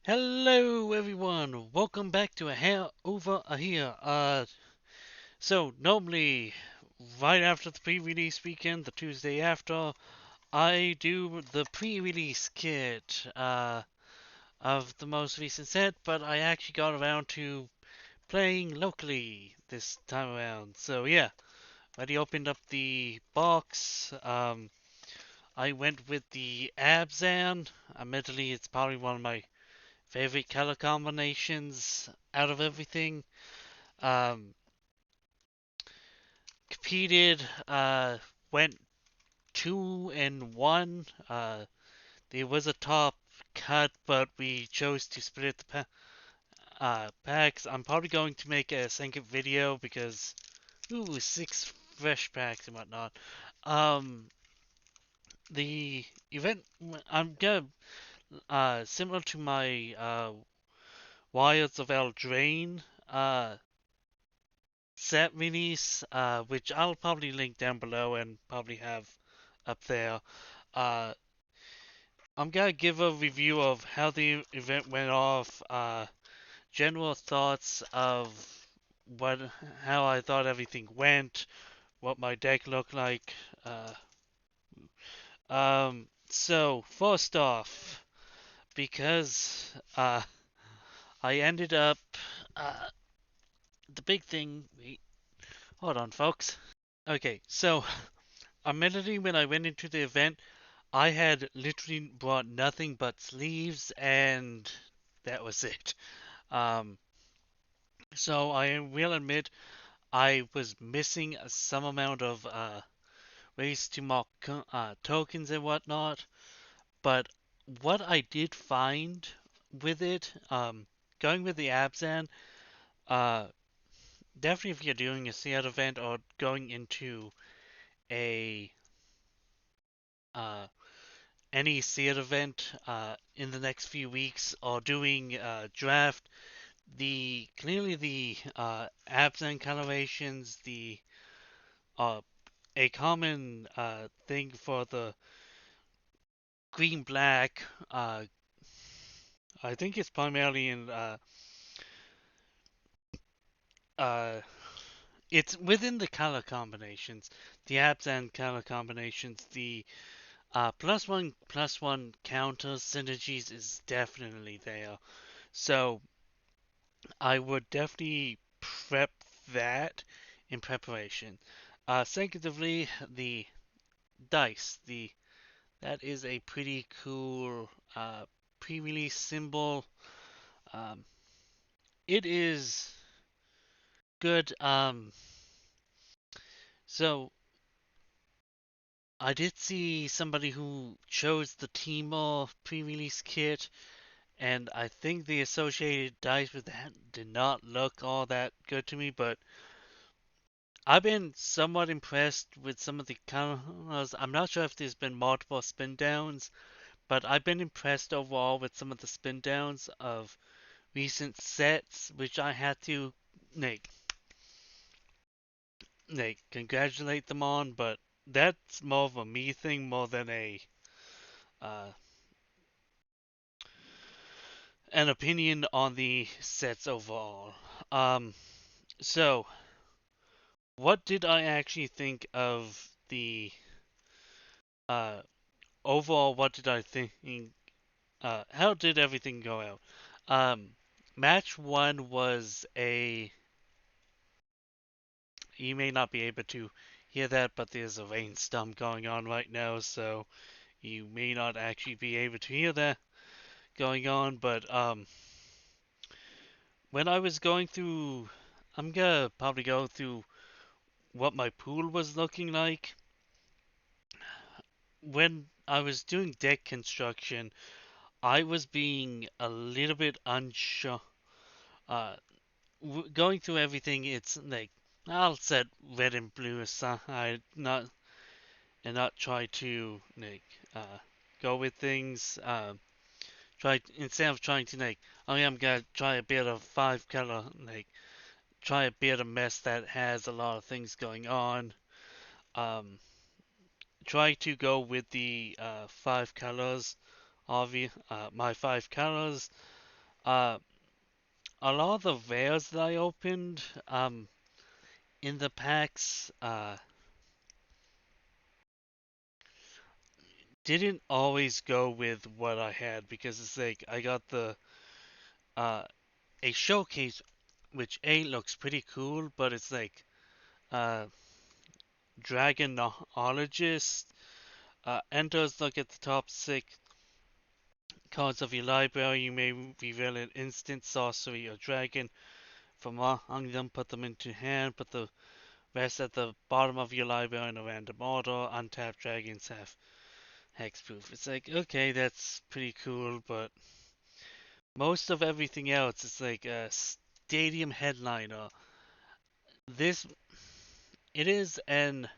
Hello everyone, welcome back to a Hare over a here. So normally right after the pre-release weekend, the Tuesday after, I do the pre-release kit of the most recent set, but I actually got around to playing locally this time around. So yeah, already opened up the box. I went with the Abzan. Admittedly, it's probably one of my favorite color combinations out of everything. Um, Competed, went 2-1. There was a top cut, but we chose to split the packs. I'm probably going to make a second video because, ooh, 6 fresh packs and whatnot. Um, the event, I'm gonna, similar to my, Wilds of Eldraine, set release, which I'll probably link down below and probably have up there. Uh, I'm gonna give a review of how the event went off, general thoughts of what, how I thought everything went, what my deck looked like. So first off, because I ended up, uh, the big thing. Wait, hold on, folks. Okay, so admittedly, when I went into the event, I had literally brought nothing but sleeves, and that was it. Um, so I will admit I was missing some amount of ways to mark tokens and whatnot. But what I did find with it, going with the Abzan, uh, definitely if you're doing a Seat event or going into a uh, any Seat event in the next few weeks or doing draft, the clearly the Abzan colorations, the uh, a common thing for the green black. I think it's primarily in uh, it's within the color combinations, the apps and color combinations. The +1/+1 counter synergies is definitely there. So I would definitely prep that in preparation. Secondly, the dice. The That is a pretty cool pre-release symbol. Um, it is good. So I did see somebody who chose the Teemo pre-release kit, and I think the associated dice with that did not look all that good to me, but I've been somewhat impressed with some of the colors. I'm not sure if there's been multiple spin downs, but I've been impressed overall with some of the spin downs of recent sets, which I had to like, congratulate them on, but that's more of a me thing more than a uh, an opinion on the sets overall. Um, so what did I actually think of the uh, overall? What did I think? How did everything go out? Um, Match one was a. You may not be able to hear that, but there's a rainstorm going on right now, so you may not actually be able to hear that going on. But when I was going through, I'm gonna probably go through what my pool was looking like. When I was doing deck construction, I was being a little bit unsure. Uh, Going through everything, it's like I'll set red and blue aside, not try to go with things. Try instead of trying to oh yeah, I'm gonna try a bit of 5 color, try a bit of mess that has a lot of things going on. Um, Try to go with the 5 colors, my 5 colors. Uh, a lot of the rares that I opened, in the packs, didn't always go with what I had because it's like I got uh a showcase which A looks pretty cool, but it's like uh Dragonologist enters look at the top six cards of your library. You may reveal an instant sorcery or dragon from among them, put them into hand, put the rest at the bottom of your library in a random order. Untapped dragons have hexproof. It's like, okay, that's pretty cool, but most of everything else is like a stadium headliner. This, it is an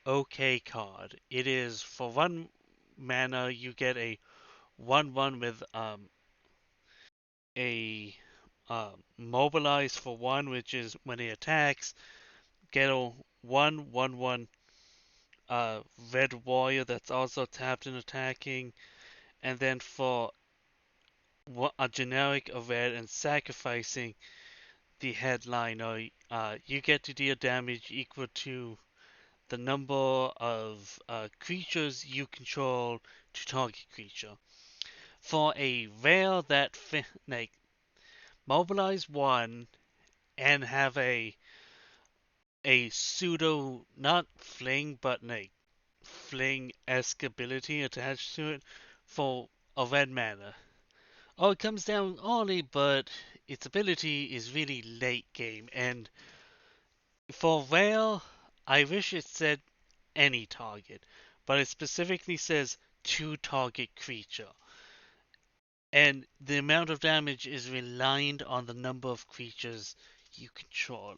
okay card. It is for 1 mana, you get a 1/1 with a mobilize for 1, which is when it attacks, get a 1/1/1 red warrior that's also tapped and attacking, and then for a generic of red and sacrificing the headliner, you get to deal damage equal to the number of creatures you control to target creature. For a rare that like mobilize 1 and have a pseudo not fling but like fling esque ability attached to it for a red mana. Oh, it comes down early, but its ability is really late game. And for rare, I wish it said any target, but it specifically says to target creature. And the amount of damage is reliant on the number of creatures you control.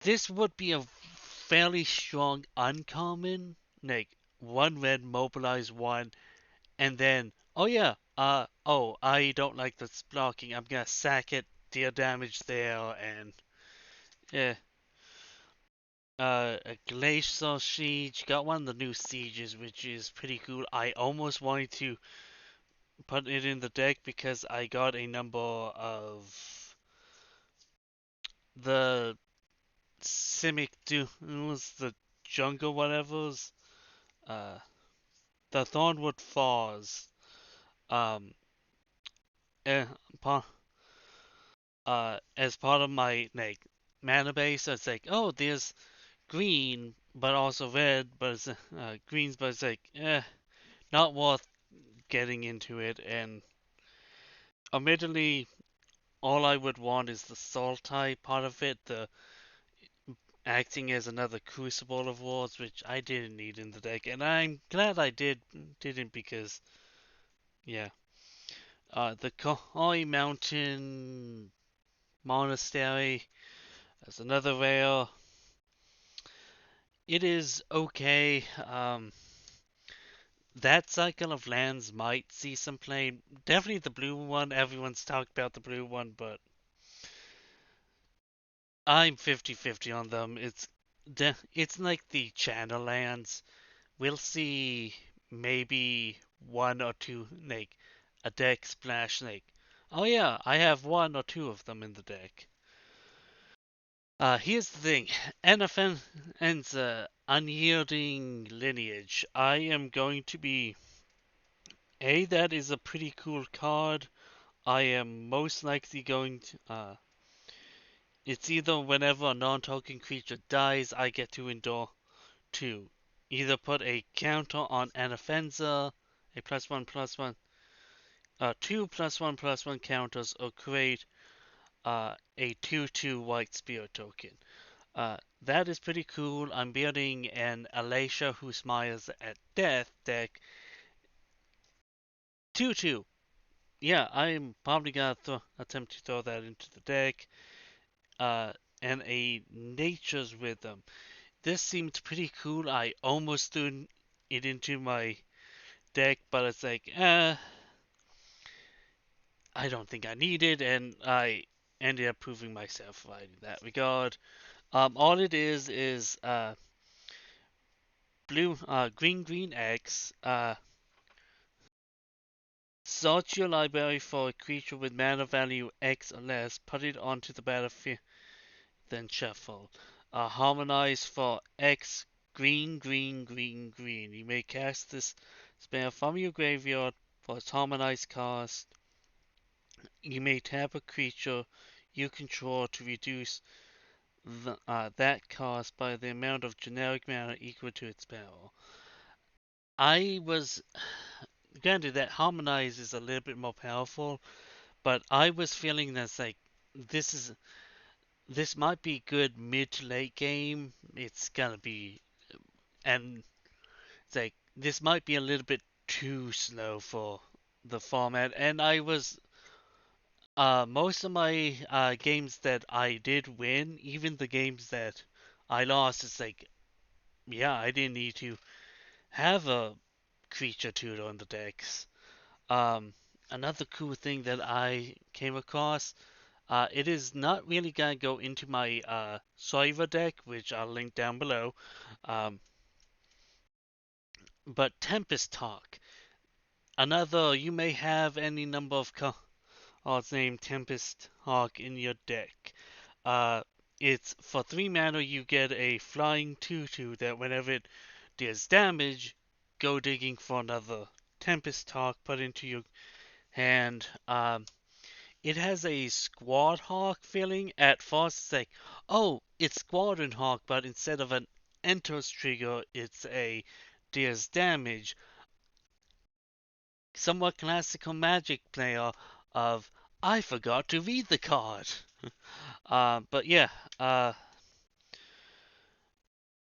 This would be a fairly strong uncommon, like 1 red mobilize 1, and then oh yeah, oh I don't like this blocking. I'm gonna sack it, deal damage there, and yeah. A glacial siege. Got one of the new sieges, which is pretty cool. I almost wanted to put it in the deck because I got a number of the Simic duels, the jungle whatever's, uh, the Thornwood Falls. Um, eh, as part of my like mana base, it's like, oh, there's green, but also red, but it's greens, but it's like, not worth getting into it. And admittedly, all I would want is the Sultai part of it, the acting as another Crucible of Wars, which I didn't need in the deck, and I'm glad I didn't because yeah, the Kohoi Mountain Monastery as another rare. It is okay. That cycle of lands might see some play. Definitely the blue one. Everyone's talked about the blue one, but I'm 50-50 on them. It's like the channel lands. We'll see maybe one or two like a deck splash like, oh yeah, I have one or two of them in the deck. Here's the thing. NFN's unyielding lineage. I am going to be that is a pretty cool card. I am most likely going to it's either whenever a non-token creature dies, I get to endure two. Either put a counter on an offenser, a +1/+1, two +1/+1 counters, or create a 2/2 white spirit token. That is pretty cool. I'm building an Alacia who smiles at death deck. 2/2. Yeah, I'm probably gonna attempt to throw that into the deck. Uh, and a Nature's Rhythm. This seemed pretty cool. I almost threw it into my deck, but it's like, I don't think I need it, and I ended up proving myself right in that regard. All it is blue, green, green X, Sort your library for a creature with mana value X or less, put it onto the battlefield, then shuffle. Harmonize for X, green, green, green, green. You may cast this spell from your graveyard for its harmonized cost. You may tap a creature you control to reduce that cost by the amount of generic mana equal to its power. I was granted that harmonize is a little bit more powerful, but I was feeling that's like this is this might be good mid to late game. It's gonna be and it's like this might be a little bit too slow for the format. And I was most of my games that I did win, even the games that I lost, it's like yeah, I didn't need to have a creature tutor on the decks. Um, Another cool thing that I came across, it is not really gonna go into my Soraya deck, which I'll link down below. Um, but Tempest Talk, another you may have any number of cards named Tempest Hawk in your deck. Uh, it's for 3 mana you get a flying 2/2 that whenever it deals damage, go digging for another Tempest Hawk put into your hand. It has a Squad Hawk feeling. At first, it's like, oh, it's Squadron Hawk, but instead of an enters trigger, it's a deals damage. Somewhat classical Magic player of I forgot to read the card. But yeah,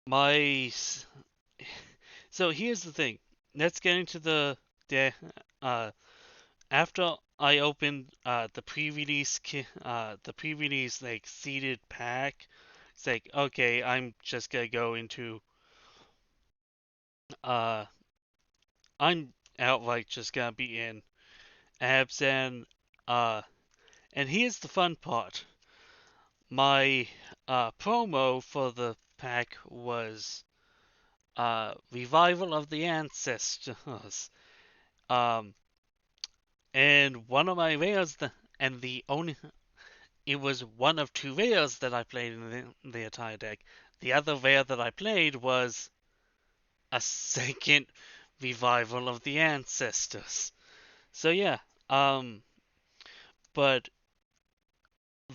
my so here's the thing. Let's get into the uh after I opened the pre-release like seeded pack. It's like okay, I'm just gonna go into uh I'm outright just gonna be in Abzan. uh and here's the fun part. My promo for the pack was Revival of the Ancestors. Um, and one of my rares, and the only, it was one of 2 rares that I played in the entire deck. The other rare that I played was a second Revival of the Ancestors. So yeah, but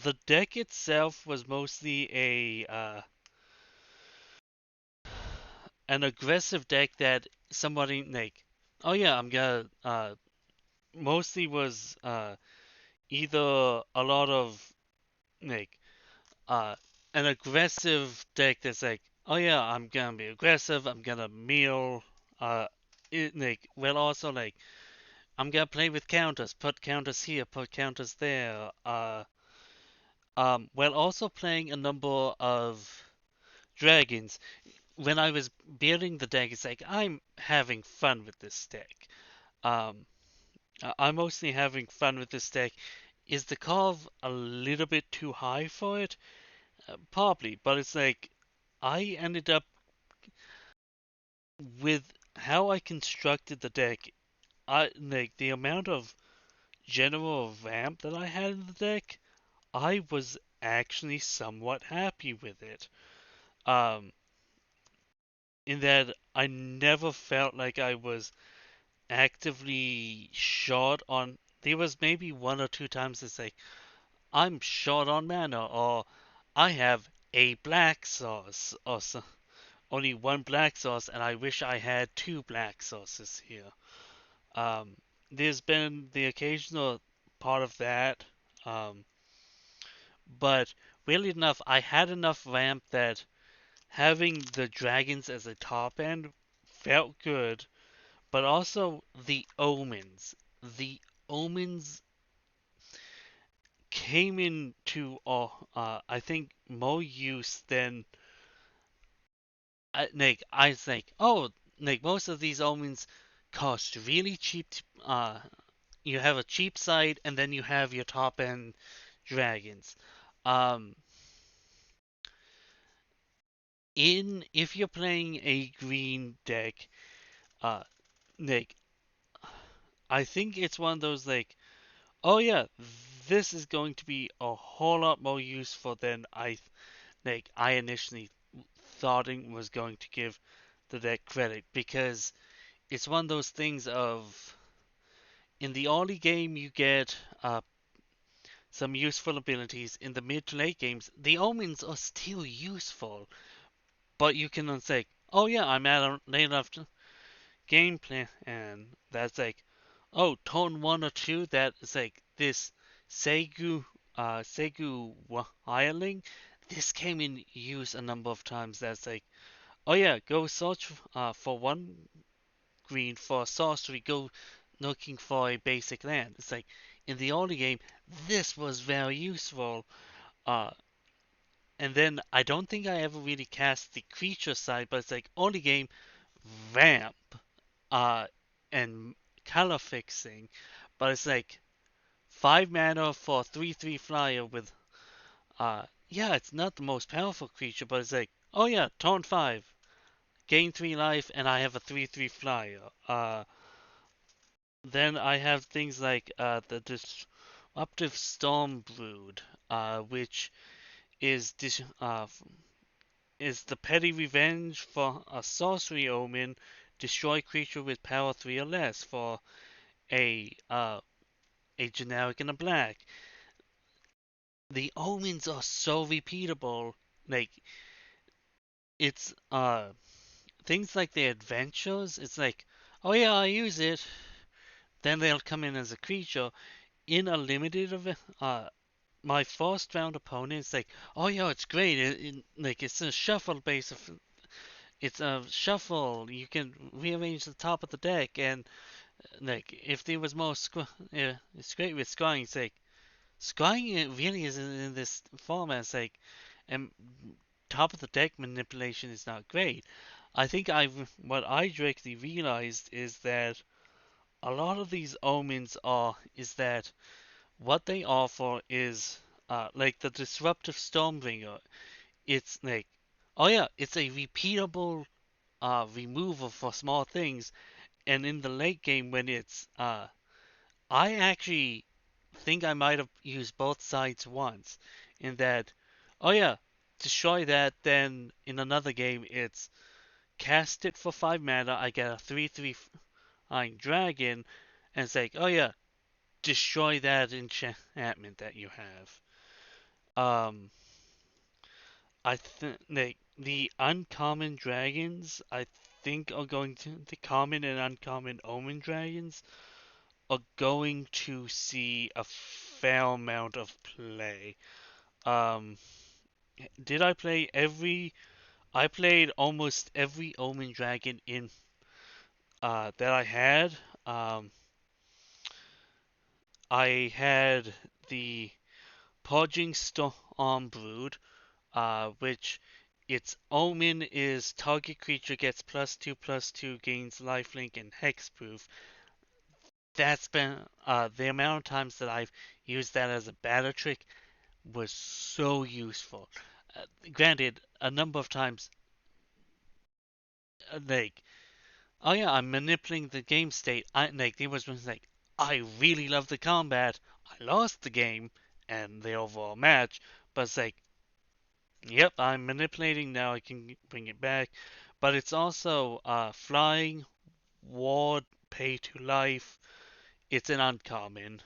the deck itself was mostly a an aggressive deck that somebody like, oh yeah, I'm gonna mostly was either a lot of like uh an aggressive deck that's like, oh yeah, I'm gonna be aggressive, I'm gonna meal like well also like I'm gonna play with counters, put counters here, put counters there. While also playing a number of dragons. When I was building the deck, it's like I'm having fun with this deck. Um, I'm mostly having fun with this deck. Is the carve a little bit too high for it? Probably, but it's like I ended up with how I constructed the deck. I like the amount of general ramp that I had in the deck. I was actually somewhat happy with it. Um, in that I never felt like I was actively short on. There was maybe 1 or 2 times it's like I'm short on mana, or I have a black sauce, or only 1 black sauce, and I wish I had 2 black sauces here. Um, there's been the occasional part of that, um, but really enough, I had enough ramp that having the dragons as a top end felt good, but also the omens. The omens came into I think more use than Nick. I think Nick, most of these omens cost really cheap. You have a cheap side, and then you have your top end dragons. Um, in if you're playing a green deck, uh, Nick, I think it's one of those like, oh yeah, this is going to be a whole lot more useful than I initially thought it was going to give the deck credit, because it's one of those things of, in the early game you get some useful abilities. In the mid to late games, the omens are still useful, but you can then say, oh yeah, I'm at a late enough gameplay, and that's like, oh, turn 1 or 2, that is like this Segu Wireling. This came in use a number of times. That's like, oh yeah, go search for 1 green for sorcery, go looking for a basic land. It's like, in the early game, this was very useful. Uh, and then I don't think I ever really cast the creature side, but it's like, early game, ramp, uh, and color fixing. But it's like 5 mana for 3/3 flyer with, yeah, it's not the most powerful creature, but it's like, oh yeah, turn 5, gain 3 life, and I have a 3/3 flyer. Then I have things like the Disruptive Stormbrood, which is is the petty revenge for a sorcery omen. Destroy creature with power 3 or less for a uh, a generic and a black. The omens are so repeatable. Like, it's things like the adventures. It's like, oh yeah, I use it. Then they'll come in as a creature in a limited event. My first round opponent is like, oh yeah, it's great. Like, it's a shuffle base of, it's a shuffle. You can rearrange the top of the deck, and like if there was more yeah, it's great with scrying. It's like, scrying it really isn't in this format. It's like, and top of the deck manipulation is not great. I think what I directly realized is that a lot of these omens is that what they offer is like the disruptive Stormbringer. It's like, oh yeah, it's a repeatable removal for small things, and in the late game when it's I actually think I might have used both sides once, in that, oh yeah, destroy that, then in another game it's cast it for 5 mana, I get a 3/3 flying dragon, and it's like, oh yeah, destroy that enchantment that you have. Um, I think like the uncommon dragons, I think are going to, the common and uncommon omen dragons are going to see a fair amount of play. Um, did I play every? I played almost every omen dragon in that I had. Um, I had the Purging Storm Brood, which its omen is target creature gets +2/+2, gains lifelink and hexproof. That's been the amount of times that I've used that as a battle trick was so useful. Granted, a number of times, like, oh yeah, I'm manipulating the game state. Like, there was like, I really love the combat. I lost the game and the overall match, but it's like, yep, I'm manipulating now. I can bring it back. But it's also flying, ward, pay to life. It's an uncommon.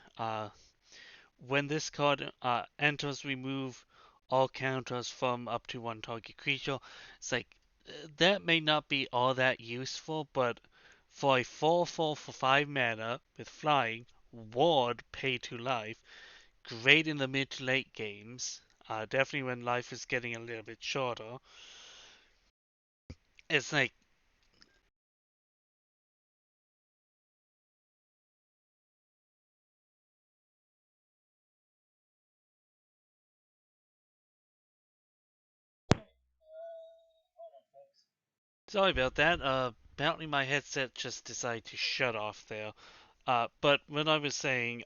When this card enters, remove all counters from up to 1 target creature. It's like, that may not be all that useful, but for a 4/4 for 5 mana with flying, ward, pay to life, great in the mid to late games. Definitely when life is getting a little bit shorter. It's like, sorry about that. Apparently my headset just decided to shut off there. But when I was saying,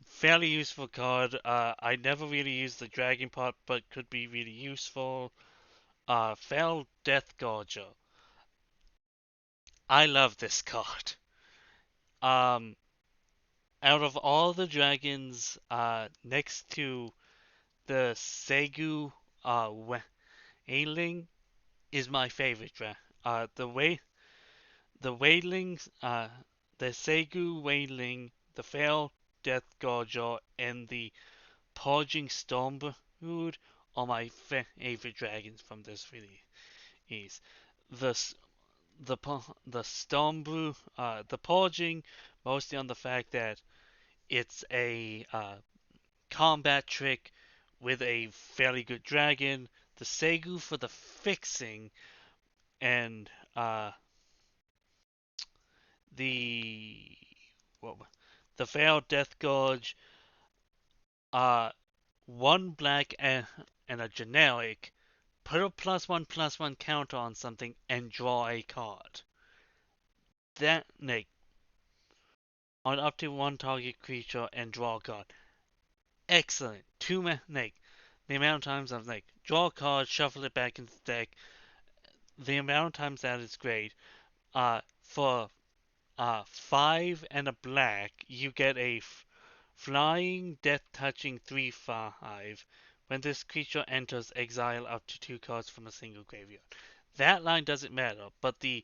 fairly useful card. I never really used the Dragon Pot, but could be really useful. Fell Death Gorger. I love this card. Um, out of all the dragons, next to the Segu, Wailing is my favorite the Wailings, the Segu Wailing, the Fail Death Gorger, and the Purging Stormbrood are my favorite dragons from this release. The the Stormbrew, the Purging, mostly on the fact that it's a combat trick with a fairly good dragon. The Segu for the fixing, and the what the Failed Death Gorge, uh, one black and a generic. Put a +1/+1 counter on something and draw a card. That Nick on up to one target creature and draw a card. Excellent. Nick. The amount of times I've like draw a card, shuffle it back into the deck. The amount of times that is great. For 5 and a black, you get a flying, death touching 3/5. When this creature enters, exile up to 2 cards from a single graveyard. That line doesn't matter, but the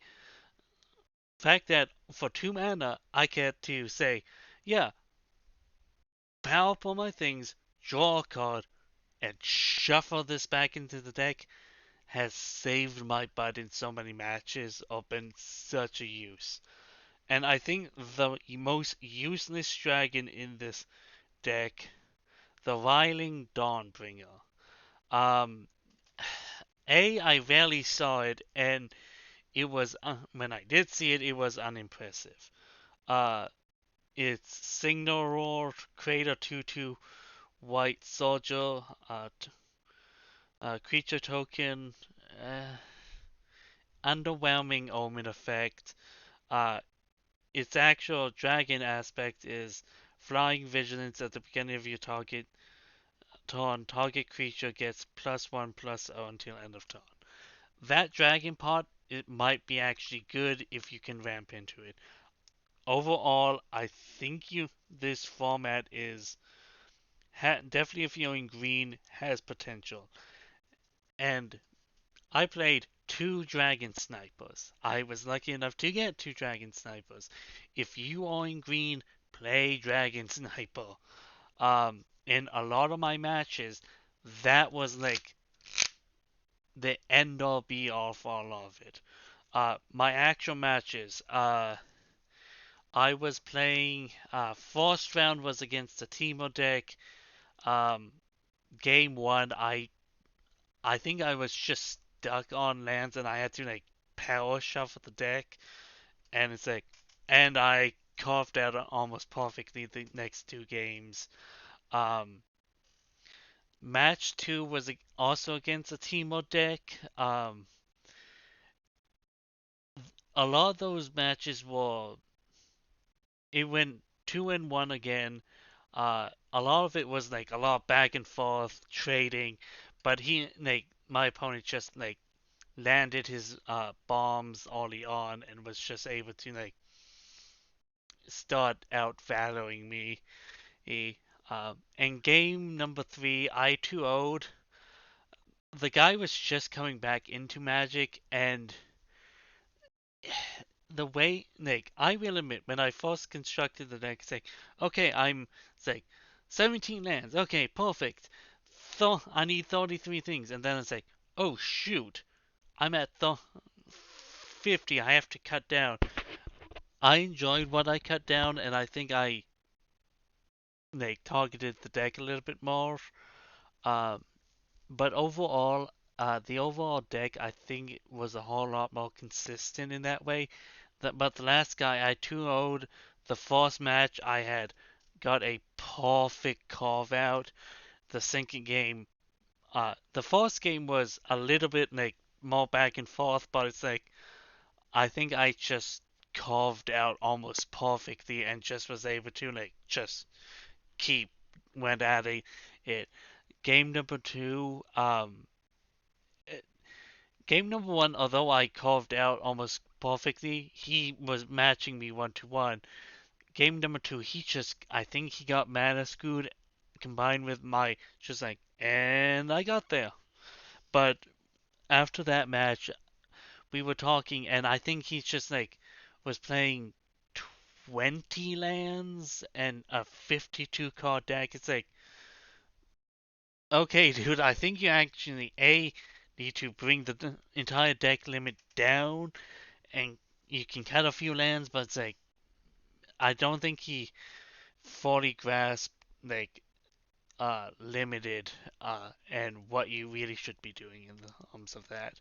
fact that for 2 mana, I get to say, yeah, power up all my things, draw a card, and shuffle this back into the deck has saved my butt in so many matches or been such a use. And I think the most useless dragon in this deck, the Riling Dawnbringer. Um, I rarely saw it, and it was when I did see it, it was unimpressive. Uh, it's Signal Roar, Crater 2/2, White Soldier, creature token, uh, underwhelming Omen effect. Uh, its actual dragon aspect is Flying Vigilance at the beginning of your turn. Target creature gets +1/+0 until end of turn. That dragon part, it might be actually good if you can ramp into it. Overall, I think this format is definitely if you're in green has potential. And I played 2 dragon snipers. I was lucky enough to get 2 dragon snipers. If you are in green, play dragon sniper. In a lot of my matches, that was like the end all be all for all of it. My actual matches, I was playing. First round was against the Teemo deck. Um, Game one, I think I was just stuck on lands and I had to like power shuffle the deck, and it's like, and I carved out almost perfectly the next 2 games. Um, Match two was also against a Teemo deck. A lot of those matches were it went 2-1 again. A lot of it was like a lot of back and forth trading, but my opponent just like landed his bombs early on and was just able to like start out valuing me. And game number 3, I 2-0'd. The guy was just coming back into Magic, and the way, like, I will admit, when I first constructed the deck, it's like, okay, it's like, 17 lands, okay, perfect. I need 33 things, and then it's like, oh shoot, I'm at 50, I have to cut down. I enjoyed what I cut down, and I think I, like, targeted the deck a little bit more. Uh, but overall, the overall deck, I think, was a whole lot more consistent in that way. But the last guy I 2-0'd. The first match I had got a perfect carve out. The second game, the first game was a little bit like more back and forth, but it's like I think I just carved out almost perfectly and just was able to like just keep went at it. Game number two, game number one, although I carved out almost perfectly, he was matching me 1-1. game number two, I think he got mana screwed combined with my, just like, and I got there. But after that match, we were talking, and I think he's just like, was playing 20 lands and a 52 card deck. It's like, okay, dude, I think you actually, A, need to bring the entire deck limit down, and you can cut a few lands, but it's like, I don't think he fully grasped, like, limited, and what you really should be doing in the terms of that.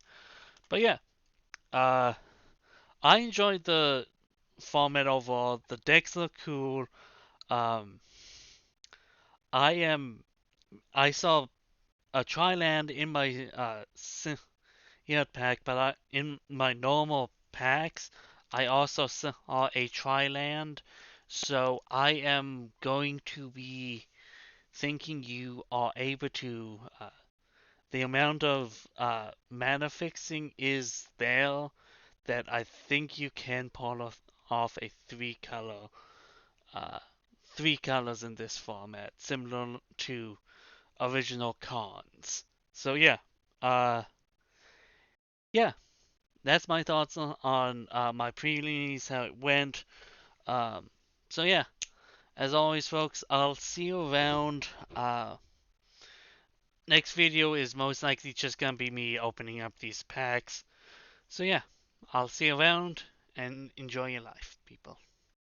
But yeah, uh, I enjoyed the format overall. The decks look cool. Um, I am. I saw a tri-land in my pack, but in my normal packs, I also saw a tri-land. So I am going to be thinking you are able to. The amount of mana fixing is there that I think you can pull off a uh, three colors in this format, similar to original cons. So uh, yeah, that's my thoughts on my pre-release, how it went. Um, so yeah, as always, folks, I'll see you around. Next video is most likely just gonna be me opening up these packs. So yeah, I'll see you around and enjoy your life, people.